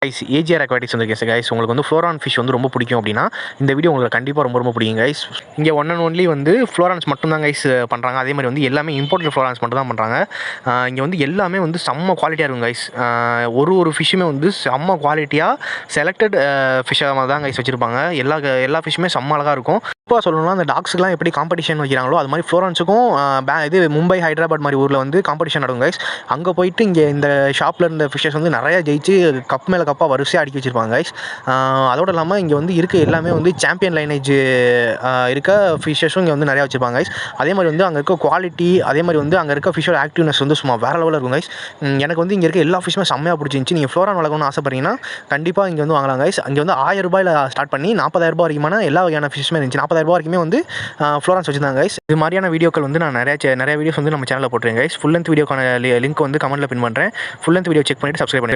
Guys AGR aquatics வந்து guys உங்களுக்கு வந்து ஃப்ளோரான் ஃபிஷ் வந்து ரொம்ப பிடிக்கும் அப்படின்னா இந்த வீடியோ உங்களுக்கு கண்டிப்பாக ரொம்ப பிடிக்கும் கைஸ். இங்கே ஒன் அண்ட் ஒன்லி வந்து ஃப்ளோரான்ஸ் மட்டும் தான் கைஸ் பண்ணுறாங்க. அதே மாதிரி வந்து எல்லாமே இம்போர்ட்டட் ஃப்ளோரான்ஸ் மட்டும் தான் பண்ணுறாங்க. இங்கே வந்து எல்லாமே வந்து செம்ம குவாலிட்டியாக இருக்கும் கைஸ். ஒரு ஃபிஷ்ஷுமே வந்து செம்ம குவாலிட்டியாக செலக்டட் ஃபிஷ்ஷாக தான் கைஸ் வச்சுருப்பாங்க. எல்லா ஃபிஷ்ஷுமே செம்ம அழகாக இருக்கும். இப்போ சொல்லணும்னா அந்த டாக்ஸுக்குலாம் எப்படி காம்படிஷன் வைக்கிறாங்களோ அது மாதிரி ஃப்ளோரான்ஸுக்கும் இது மும்பை ஹைதராபாத் மாதிரி ஊரில் வந்து காம்படிஷன் நடக்கும் கைஸ். அங்கே போயிட்டு இங்கே இந்த ஷாப்பில் இருந்த ஃபிஷ்ஷஸ் வந்து நிறையா ஜெயிச்சு கப் மேலே கப்பாக வரிசையாக அடுக்கி வச்சுருப்பாங்க கைஸ். அதோடு இல்லாமல் இங்கே வந்து இருக்க எல்லாமே வந்து சாம்பியன் லைனேஜ் இருக்க ஃபிஷ்ஷஸும் இங்கே வந்து நிறையா வச்சுருப்பாங்க கைஸ். அதே மாதிரி வந்து அங்கே இருக்க குவாலிட்டி, அதே மாதிரி வந்து அங்கே இருக்க ஃபிஷ்ஷோட ஆக்டிவ்னஸ் வந்து சும்மா வேறு லெவலில் இருக்கும் கைஸ். எனக்கு வந்து இங்கே இருக்க எல்லா ஃபிஷ்ஷுமே செம்மையாக பிடிச்சிருந்துச்சி. நீங்கள் ஃப்ளோரான் வளர்க்கணும்னு ஆசைப்பட்றீங்கன்னா கண்டிப்பாக இங்கே வந்து வாங்கலாம் கைஸ். அங்கே வந்து 1000 ரூபாயில் ஸ்டார்ட் பண்ணி 40,000 ரூபாய் வரைக்குமான எல்லா வகையான ஃபிஷ்ஷுமே இருந்துச்சு. 40,000 ரூபாய் வரைக்குமே வந்து ஃப்ளோரான்ஸ் வச்சுருந்தாங்க கைஸ். இது மாதிரியான வீடியோக்கள் வந்து நான் நிறைய வீடியோஸ் வந்து நம்ம சேனலில் போட்டுருக்கேன் கைஸ். ஃபுல் லென்த் வீடியோக்கான லிங்க் வந்து கமெண்ட்டில் பின் பண்ணுறேன். ஃபுல் லென்த் வீடியோ செக் பண்ணிவிட்டு சப்ஸ்கிரைப் பண்ணுங்கள்.